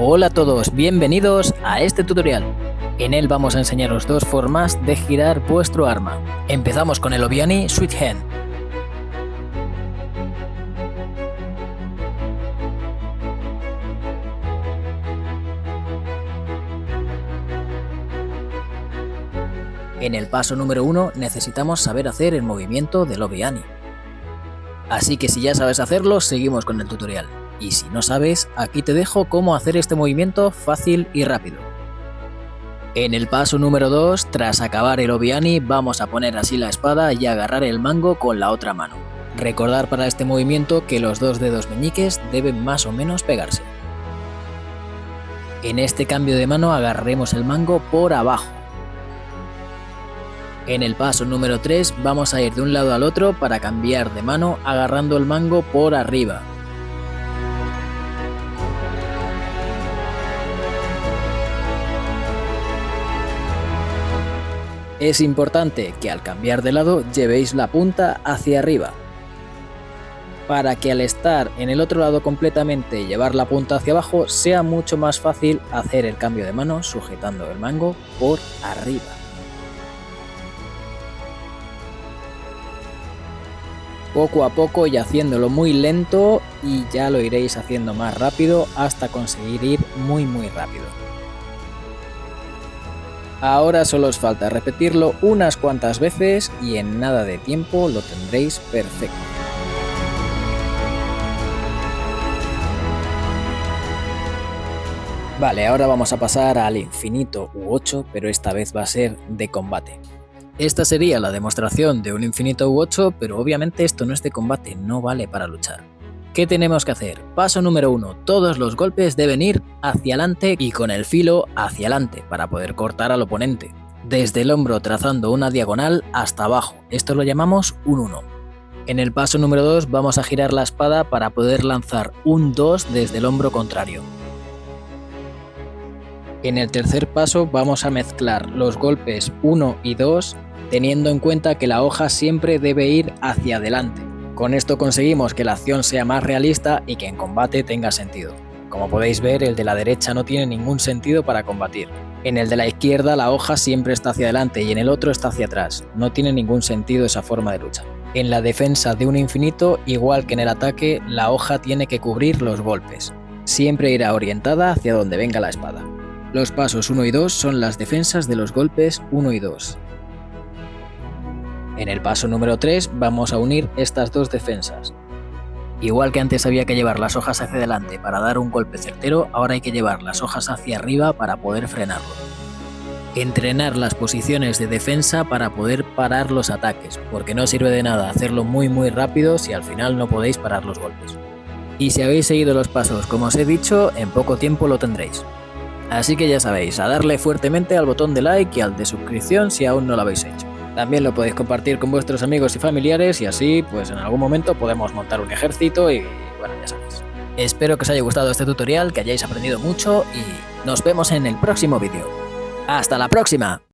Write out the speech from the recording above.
Hola a todos, bienvenidos a este tutorial. En él vamos a enseñaros dos formas de girar vuestro arma. Empezamos con el Obiani Sweet Hen. En el paso número 1 necesitamos saber hacer el movimiento del Obiani. Así que si ya sabes hacerlo, seguimos con el tutorial. Y si no sabes, aquí te dejo cómo hacer este movimiento fácil y rápido. En el paso número 2, tras acabar el Obiani, vamos a poner así la espada y agarrar el mango con la otra mano. Recordar para este movimiento que los dos dedos meñiques deben más o menos pegarse. En este cambio de mano agarraremos el mango por abajo. En el paso número 3 vamos a ir de un lado al otro para cambiar de mano agarrando el mango por arriba. Es importante que al cambiar de lado llevéis la punta hacia arriba, para que al estar en el otro lado completamente y llevar la punta hacia abajo sea mucho más fácil hacer el cambio de mano sujetando el mango por arriba. Poco a poco y haciéndolo muy lento, y ya lo iréis haciendo más rápido hasta conseguir ir muy rápido. Ahora solo os falta repetirlo unas cuantas veces y en nada de tiempo lo tendréis perfecto. Vale, ahora vamos a pasar al infinito U8, pero esta vez va a ser de combate. Esta sería la demostración de un infinito U8, pero obviamente esto no es de combate, no vale para luchar. ¿Qué tenemos que hacer? Paso número 1. Todos los golpes deben ir hacia adelante y con el filo hacia adelante para poder cortar al oponente. Desde el hombro trazando una diagonal hasta abajo. Esto lo llamamos un 1. En el paso número 2 vamos a girar la espada para poder lanzar un 2 desde el hombro contrario. En el tercer paso vamos a mezclar los golpes 1 y 2 teniendo en cuenta que la hoja siempre debe ir hacia adelante. Con esto conseguimos que la acción sea más realista y que en combate tenga sentido. Como podéis ver, el de la derecha no tiene ningún sentido para combatir. En el de la izquierda la hoja siempre está hacia adelante y en el otro está hacia atrás. No tiene ningún sentido esa forma de lucha. En la defensa de un infinito, igual que en el ataque, la hoja tiene que cubrir los golpes. Siempre irá orientada hacia donde venga la espada. Los pasos 1 y 2 son las defensas de los golpes 1 y 2. En el paso número 3 vamos a unir estas dos defensas. Igual que antes había que llevar las hojas hacia adelante para dar un golpe certero, ahora hay que llevar las hojas hacia arriba para poder frenarlo. Entrenar las posiciones de defensa para poder parar los ataques, porque no sirve de nada hacerlo muy rápido si al final no podéis parar los golpes. Y si habéis seguido los pasos como os he dicho, en poco tiempo lo tendréis. Así que ya sabéis, a darle fuertemente al botón de like y al de suscripción si aún no lo habéis hecho. También lo podéis compartir con vuestros amigos y familiares y así, pues en algún momento podemos montar un ejército y bueno, ya sabéis. Espero que os haya gustado este tutorial, que hayáis aprendido mucho y nos vemos en el próximo vídeo. ¡Hasta la próxima!